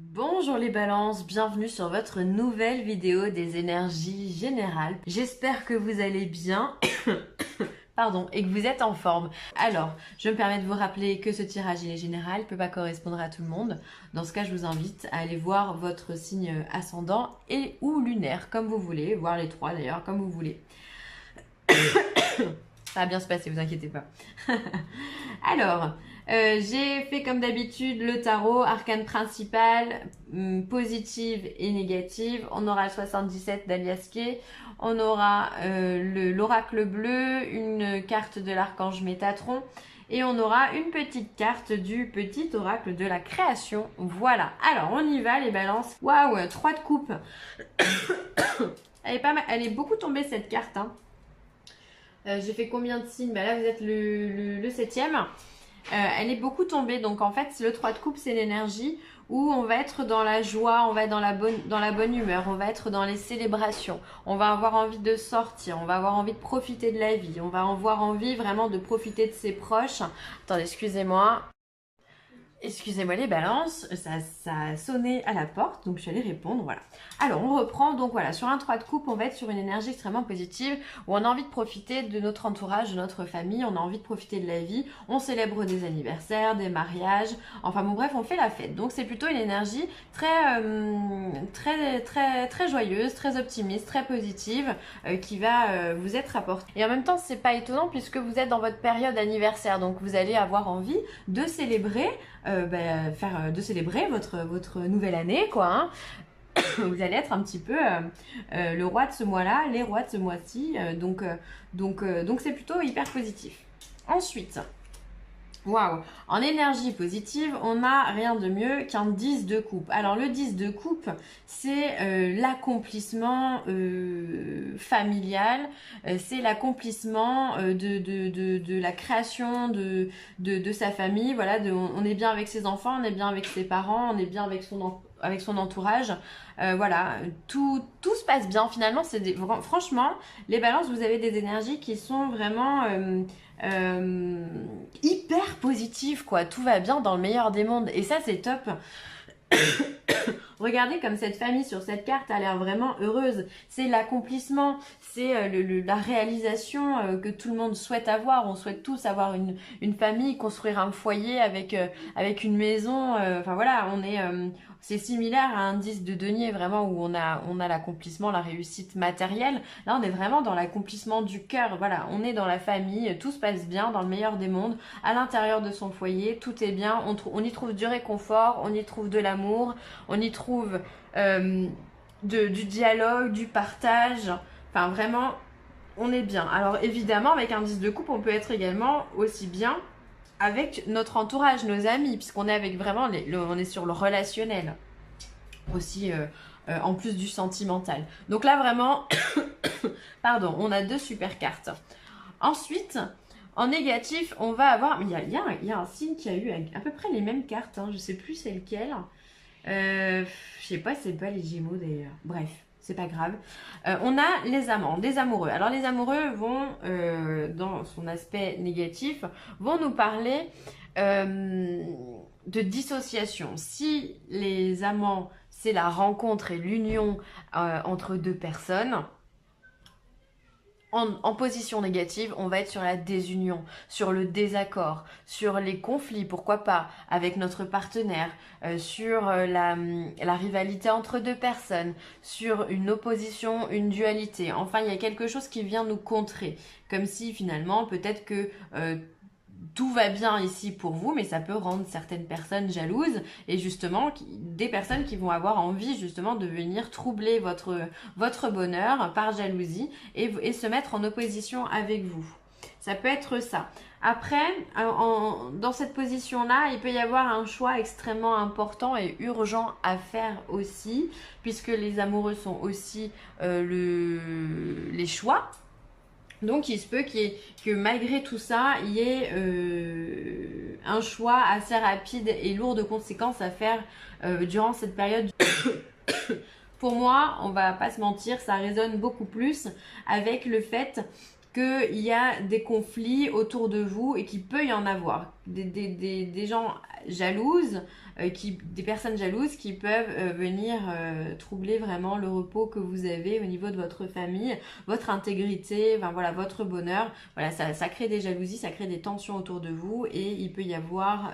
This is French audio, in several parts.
Bonjour les balances, bienvenue sur votre nouvelle vidéo des énergies générales. J'espère que vous allez bien pardon, et que vous êtes en forme. Alors, je me permets de vous rappeler que ce tirage il est général, ne peut pas correspondre à tout le monde. Dans ce cas, je vous invite à aller voir votre signe ascendant et ou lunaire, comme vous voulez, voir les trois d'ailleurs, comme vous voulez. Ça va bien se passer, vous inquiétez pas. Alors, j'ai fait comme d'habitude le tarot, arcane principal, positive et négative. On aura le 77 d'Aliaské. On aura l'oracle bleu, une carte de l'archange Métatron. Et on aura une petite carte du petit oracle de la création. Voilà. Alors, on y va les balances. Waouh, 3 de coupe. Elle est pas mal, elle est beaucoup tombée cette carte. Hein. J'ai fait combien de signes? Là, vous êtes le 7e. Elle est beaucoup tombée. Donc, en fait, le 3 de coupe, c'est l'énergie où on va être dans la joie, on va être dans la bonne humeur, on va être dans les célébrations. On va avoir envie de sortir, on va avoir envie de profiter de la vie. On va avoir envie vraiment de profiter de ses proches. Attendez, excusez-moi. Excusez-moi les balances, ça a sonné à la porte, donc je suis allée répondre, voilà. Alors, on reprend, donc voilà, sur un 3 de coupe, on va être sur une énergie extrêmement positive, où on a envie de profiter de notre entourage, de notre famille, on a envie de profiter de la vie, on célèbre des anniversaires, des mariages, enfin bon bref, on fait la fête. Donc c'est plutôt une énergie très joyeuse, très optimiste, très positive, qui va vous être apportée. Et en même temps, c'est pas étonnant, puisque vous êtes dans votre période anniversaire, donc vous allez avoir envie de célébrer de célébrer votre nouvelle année, quoi. Hein. Vous allez être un petit peu le roi de ce mois-là, les rois de ce mois-ci. Donc c'est plutôt hyper positif. Ensuite, waouh, en énergie positive, on n'a rien de mieux qu'un 10 de coupe. Alors le 10 de coupe, c'est l'accomplissement familial, c'est l'accomplissement de la création de sa famille. Voilà, on est bien avec ses enfants, on est bien avec ses parents, on est bien avec son entourage. Voilà, tout se passe bien finalement. Franchement, les balances, vous avez des énergies qui sont vraiment hyper positives, quoi. Tout va bien dans le meilleur des mondes. Et ça, c'est top. Regardez comme cette famille sur cette carte a l'air vraiment heureuse. C'est l'accomplissement, c'est la réalisation que tout le monde souhaite avoir. On souhaite tous avoir une famille, construire un foyer avec une maison. Enfin voilà, c'est similaire à un 10 de denier vraiment où on a l'accomplissement, la réussite matérielle. Là, on est vraiment dans l'accomplissement du cœur. Voilà, on est dans la famille, tout se passe bien, dans le meilleur des mondes, à l'intérieur de son foyer, tout est bien. On y trouve du réconfort, on y trouve de l'amour, on y trouve du dialogue, du partage. Enfin, vraiment, on est bien. Alors, évidemment, avec un 10 de coupe, on peut être également aussi bien avec notre entourage, nos amis, puisqu'on est avec vraiment, on est sur le relationnel. Aussi, en plus du sentimental. Donc là, vraiment, pardon, on a 2 super cartes. Ensuite, en négatif, on va avoir... Il y a un signe qui a eu à peu près les mêmes cartes. Hein, je sais plus c'est lequel. Je sais pas, c'est pas les Gémeaux d'ailleurs. Bref, c'est pas grave. On a les amants, des amoureux. Alors les amoureux vont, dans son aspect négatif, vont nous parler de dissociation. Si les amants, c'est la rencontre et l'union entre deux personnes, en position négative, on va être sur la désunion, sur le désaccord, sur les conflits, pourquoi pas, avec notre partenaire, sur la rivalité entre deux personnes, sur une opposition, une dualité. Enfin, il y a quelque chose qui vient nous contrer, comme si finalement, peut-être que tout va bien ici pour vous, mais ça peut rendre certaines personnes jalouses et justement des personnes qui vont avoir envie justement de venir troubler votre bonheur par jalousie et se mettre en opposition avec vous. Ça peut être ça. Après, dans cette position-là, il peut y avoir un choix extrêmement important et urgent à faire aussi, puisque les amoureux sont aussi les choix. Donc il se peut que malgré tout ça, il y ait un choix assez rapide et lourd de conséquences à faire durant cette période. Pour moi, on va pas se mentir, ça résonne beaucoup plus avec le fait qu'il y a des conflits autour de vous et qu'il peut y en avoir. Des gens jalouses, des personnes jalouses qui peuvent venir troubler vraiment le repos que vous avez au niveau de votre famille, votre intégrité, enfin, voilà, votre bonheur. Voilà, ça crée des jalousies, ça crée des tensions autour de vous et il peut y avoir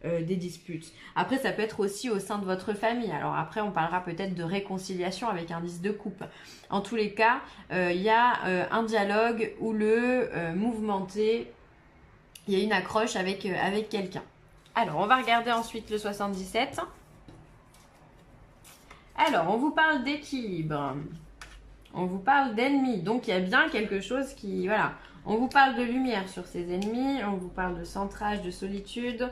des disputes. Après, ça peut être aussi au sein de votre famille. Alors après, on parlera peut-être de réconciliation avec un 10 de coupe. En tous les cas, il y a un dialogue ou le mouvementé, il y a une accroche avec quelqu'un. Alors, on va regarder ensuite le 77. Alors, on vous parle d'équilibre. On vous parle d'ennemis. Donc, il y a bien quelque chose qui... Voilà. On vous parle de lumière sur ces ennemis. On vous parle de centrage, de solitude,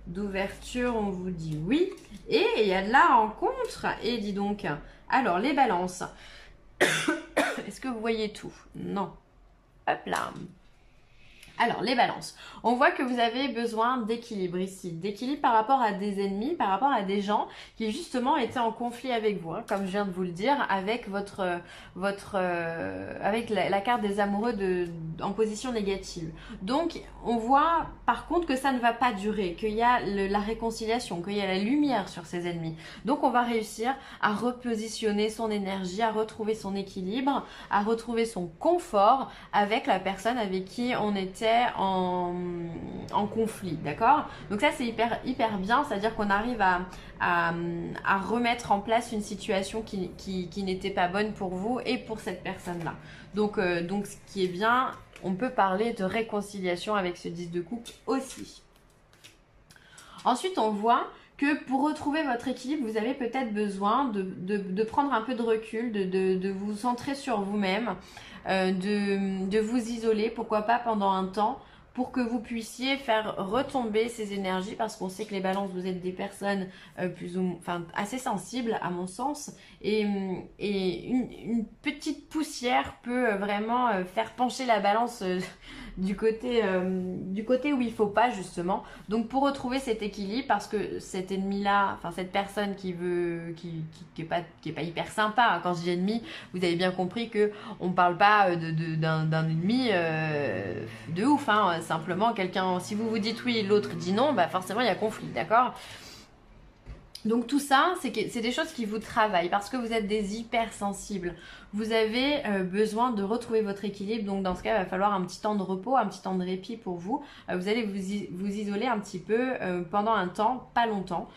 d'ouverture. On vous dit oui. Et il y a de la rencontre. Et dis donc... Alors, les balances. Est-ce que vous voyez tout? Non. Hop là. Alors, les balances. On voit que vous avez besoin d'équilibre ici. D'équilibre par rapport à des ennemis, par rapport à des gens qui justement étaient en conflit avec vous. Hein, comme je viens de vous le dire, avec avec la carte des amoureux en position négative. Donc, on voit par contre que ça ne va pas durer, qu'il y a la réconciliation, qu'il y a la lumière sur ces ennemis. Donc, on va réussir à repositionner son énergie, à retrouver son équilibre, à retrouver son confort avec la personne avec qui on était en conflit, d'accord? Donc ça c'est hyper bien, c'est-à-dire qu'on arrive à remettre en place une situation qui n'était pas bonne pour vous et pour cette personne-là. Donc ce qui est bien, on peut parler de réconciliation avec ce 10 de coupe aussi. Ensuite on voit que pour retrouver votre équilibre, vous avez peut-être besoin de prendre un peu de recul, de vous centrer sur vous-même, de vous isoler, pourquoi pas pendant un temps, pour que vous puissiez faire retomber ces énergies, parce qu'on sait que les balances, vous êtes des personnes assez sensibles à mon sens, et une petite poussière peut vraiment faire pencher la balance du côté où il faut pas justement. Donc pour retrouver cet équilibre, parce que cet ennemi-là, enfin cette personne qui est pas hyper sympa, hein, quand je dis ennemi, vous avez bien compris que on parle pas d'un ennemi de ouf, hein, simplement quelqu'un, si vous vous dites oui, l'autre dit non, bah forcément il y a conflit, d'accord? Donc tout ça, c'est des choses qui vous travaillent parce que vous êtes des hypersensibles. Vous avez besoin de retrouver votre équilibre. Donc dans ce cas, il va falloir un petit temps de repos, un petit temps de répit pour vous. Vous allez vous isoler un petit peu pendant un temps, pas longtemps,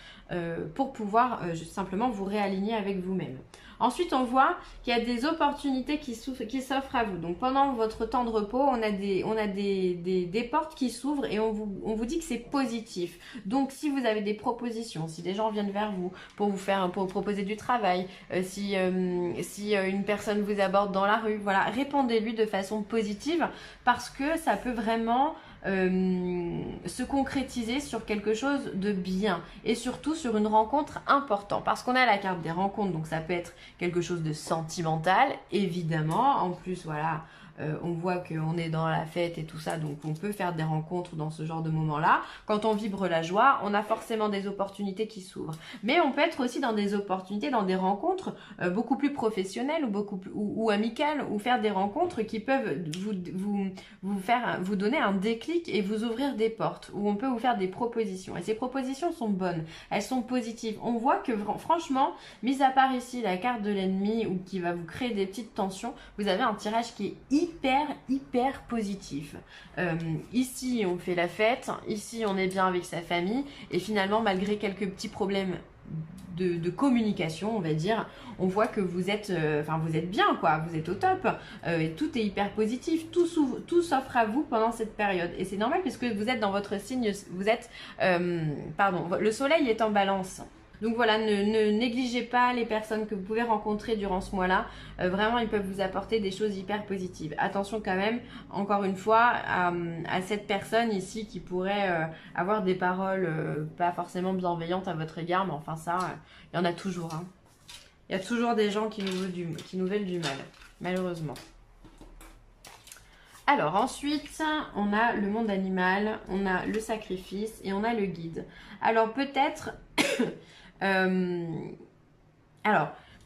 pour pouvoir simplement vous réaligner avec vous-même. Ensuite, on voit qu'il y a des opportunités qui s'offrent à vous. Donc, pendant votre temps de repos, on a des portes qui s'ouvrent et on vous dit que c'est positif. Donc, si vous avez des propositions, si des gens viennent vers vous pour vous proposer du travail, si une personne vous aborde dans la rue, voilà, répondez-lui de façon positive parce que ça peut vraiment se concrétiser sur quelque chose de bien et surtout sur une rencontre importante parce qu'on a la carte des rencontres, donc ça peut être quelque chose de sentimental évidemment, en plus voilà, on voit qu'on est dans la fête et tout ça, donc on peut faire des rencontres dans ce genre de moment-là. Quand on vibre la joie, on a forcément des opportunités qui s'ouvrent. Mais on peut être aussi dans des opportunités, dans des rencontres beaucoup plus professionnelles ou amicales, ou faire des rencontres qui peuvent vous donner un déclic et vous ouvrir des portes, où on peut vous faire des propositions. Et ces propositions sont bonnes, elles sont positives. On voit que franchement, mis à part ici la carte de l'ennemi ou qui va vous créer des petites tensions, vous avez un tirage qui est hyper positif. Ici on fait la fête, ici on est bien avec sa famille et finalement malgré quelques petits problèmes de communication, on va dire, on voit que vous êtes bien quoi, vous êtes au top et tout est hyper positif, tout s'offre à vous pendant cette période et c'est normal puisque vous êtes dans votre signe, vous êtes le soleil est en balance. Donc voilà, ne négligez pas les personnes que vous pouvez rencontrer durant ce mois-là. Vraiment, ils peuvent vous apporter des choses hyper positives. Attention quand même, encore une fois, à cette personne ici qui pourrait avoir des paroles pas forcément bienveillantes à votre égard. Mais enfin ça, il y en a toujours. Hein. Il y a toujours des gens qui nous veulent du mal, malheureusement. Alors ensuite, on a le monde animal, on a le sacrifice et on a le guide. Alors peut-être...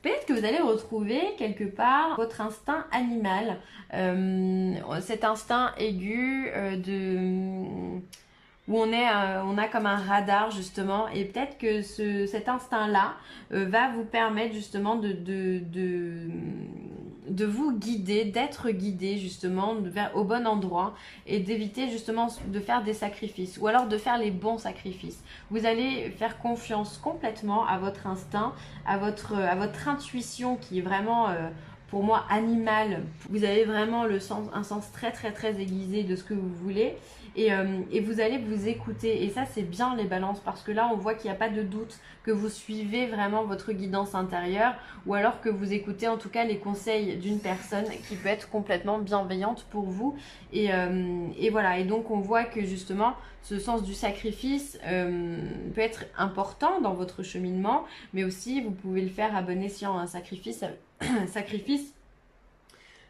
Peut-être que vous allez retrouver quelque part votre instinct animal, cet instinct aigu où on a comme un radar justement, et peut-être que cet instinct-là va vous permettre justement de vous guider, d'être guidé justement au bon endroit et d'éviter justement de faire des sacrifices ou alors de faire les bons sacrifices. Vous allez faire confiance complètement à votre instinct, à votre intuition qui est vraiment pour moi animale. Vous avez vraiment un sens très très très aiguisé de ce que vous voulez. Et vous allez vous écouter, et ça c'est bien les balances, parce que là on voit qu'il n'y a pas de doute, que vous suivez vraiment votre guidance intérieure, ou alors que vous écoutez en tout cas les conseils d'une personne qui peut être complètement bienveillante pour vous. Et voilà, et donc on voit que justement ce sens du sacrifice peut être important dans votre cheminement, mais aussi vous pouvez le faire à bon escient. Un sacrifice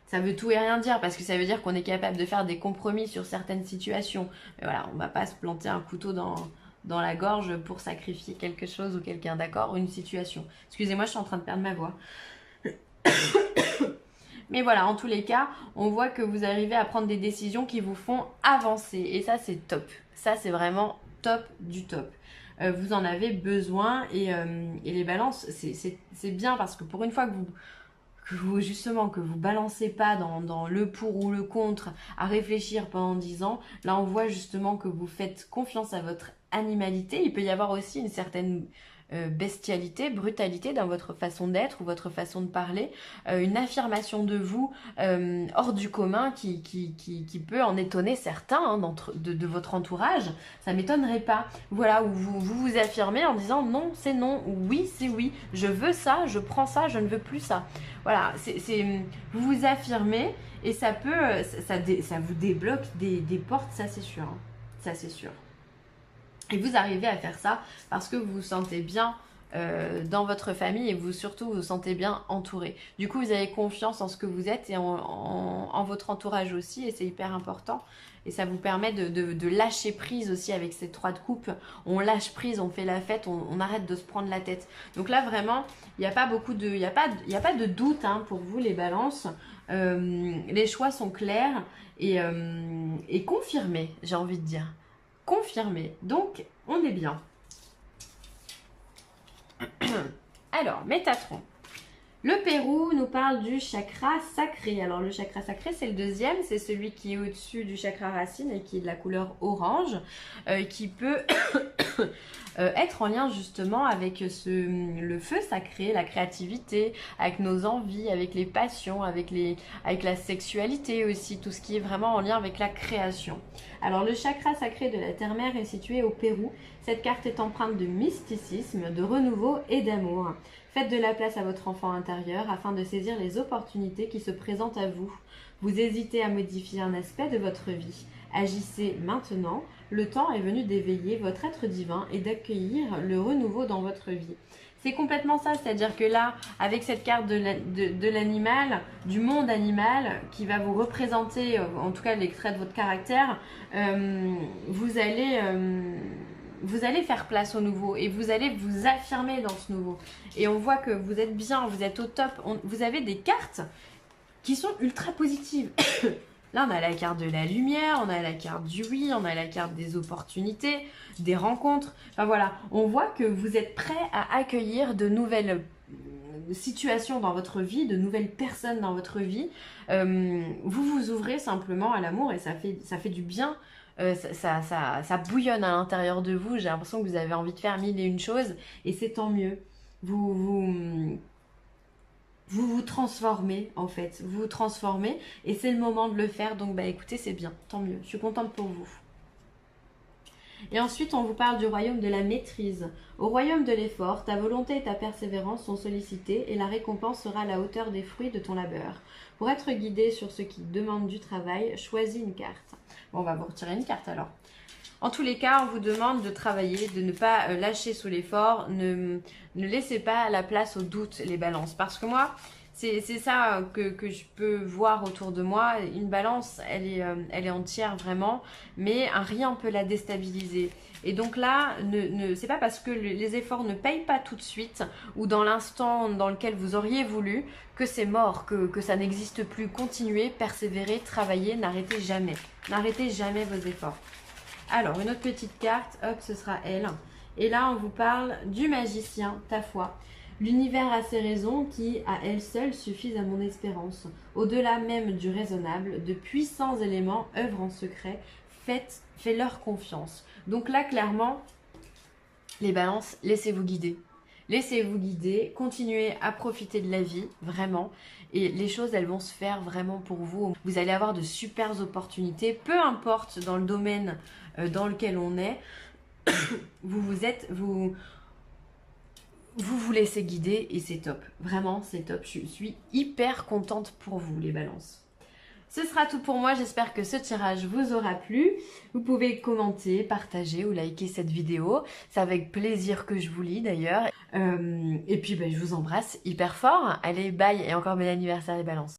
ça veut tout et rien dire, parce que ça veut dire qu'on est capable de faire des compromis sur certaines situations. Mais voilà, on ne va pas se planter un couteau dans la gorge pour sacrifier quelque chose ou quelqu'un, d'accord? Ou une situation. Excusez-moi, je suis en train de perdre ma voix. Mais voilà, en tous les cas, on voit que vous arrivez à prendre des décisions qui vous font avancer. Et ça, c'est top. Ça, c'est vraiment top du top. Vous en avez besoin, et les balances, c'est bien, parce que pour une fois que vous balancez pas dans le pour ou le contre à réfléchir pendant 10 ans, là on voit justement que vous faites confiance à votre animalité. Il peut y avoir aussi une certaine bestialité, brutalité dans votre façon d'être ou votre façon de parler, une affirmation de vous hors du commun qui peut en étonner certains de votre entourage. Ça m'étonnerait pas. Voilà, où vous affirmez en disant non, c'est non, ou oui, c'est oui, je veux ça, je prends ça, je ne veux plus ça. Voilà, vous vous affirmez, et ça vous débloque des portes, ça c'est sûr. Hein. Ça c'est sûr. Et vous arrivez à faire ça parce que vous vous sentez bien dans votre famille, et surtout vous vous sentez bien entouré. Du coup, vous avez confiance en ce que vous êtes et en votre entourage aussi, et c'est hyper important. Et ça vous permet de lâcher prise aussi avec ces 3 de coupe. On lâche prise, on fait la fête, on arrête de se prendre la tête. Donc là, vraiment, il n'y a pas de doute hein, pour vous, les balances. Les choix sont clairs et confirmés, j'ai envie de dire. Confirmé. Donc, on est bien. Alors, Métatron. Le Pérou nous parle du chakra sacré. Alors, le chakra sacré, c'est le deuxième. C'est celui qui est au-dessus du chakra racine et qui est de la couleur orange, qui peut être en lien justement avec le feu sacré, la créativité, avec nos envies, avec les passions, avec la sexualité aussi, tout ce qui est vraiment en lien avec la création. Alors le chakra sacré de la terre-mère est situé au Pérou. Cette carte est empreinte de mysticisme, de renouveau et d'amour. Faites de la place à votre enfant intérieur afin de saisir les opportunités qui se présentent à vous. Vous hésitez à modifier un aspect de votre vie. Agissez maintenant. Le temps est venu d'éveiller votre être divin et d'accueillir le renouveau dans votre vie. C'est complètement ça, c'est-à-dire que là, avec cette carte de l'animal, du monde animal, qui va vous représenter, en tout cas l'extrait de votre caractère, vous allez faire place au nouveau et vous allez vous affirmer dans ce nouveau. Et on voit que vous êtes bien, vous êtes au top, vous avez des cartes qui sont ultra positives. Là, on a la carte de la lumière, on a la carte du oui, on a la carte des opportunités, des rencontres. Enfin voilà, on voit que vous êtes prêt à accueillir de nouvelles situations dans votre vie, de nouvelles personnes dans votre vie. Vous vous ouvrez simplement à l'amour et ça fait du bien. Ça bouillonne à l'intérieur de vous. J'ai l'impression que vous avez envie de faire 1001 choses et c'est tant mieux. Vous vous transformez en fait, vous vous transformez et c'est le moment de le faire, donc bah écoutez, c'est bien, tant mieux, je suis contente pour vous. Et ensuite on vous parle du royaume de la maîtrise. Au royaume de l'effort, ta volonté et ta persévérance sont sollicitées et la récompense sera à la hauteur des fruits de ton labeur. Pour être guidé sur ce qui demande du travail, choisis une carte. Bon, on va vous retirer une carte alors. En tous les cas, on vous demande de travailler, de ne pas lâcher sous l'effort, ne laissez pas la place au doute, les balances. Parce que moi, C'est ça que je peux voir autour de moi. Une balance, elle est entière vraiment, mais un rien peut la déstabiliser. Et donc là, c'est pas parce que les efforts ne payent pas tout de suite ou dans l'instant dans lequel vous auriez voulu que c'est mort, que ça n'existe plus. Continuez, persévérez, travaillez, n'arrêtez jamais. N'arrêtez jamais vos efforts. Alors, une autre petite carte, hop, ce sera elle. Et là, on vous parle du magicien, ta foi. L'univers a ses raisons qui, à elles seules, suffisent à mon espérance. Au-delà même du raisonnable, de puissants éléments œuvrent en secret. Faites-leur confiance. Donc là, clairement, les balances, laissez-vous guider. Laissez-vous guider, continuez à profiter de la vie, vraiment. Et les choses, elles vont se faire vraiment pour vous. Vous allez avoir de super opportunités, peu importe dans le domaine dans lequel on est. Vous vous laissez guider et c'est top. Vraiment, c'est top. Je suis hyper contente pour vous, les balances. Ce sera tout pour moi, j'espère que ce tirage vous aura plu. Vous pouvez commenter, partager ou liker cette vidéo. C'est avec plaisir que je vous lis d'ailleurs. Et puis je vous embrasse hyper fort. Allez, bye et encore bel anniversaire les balances.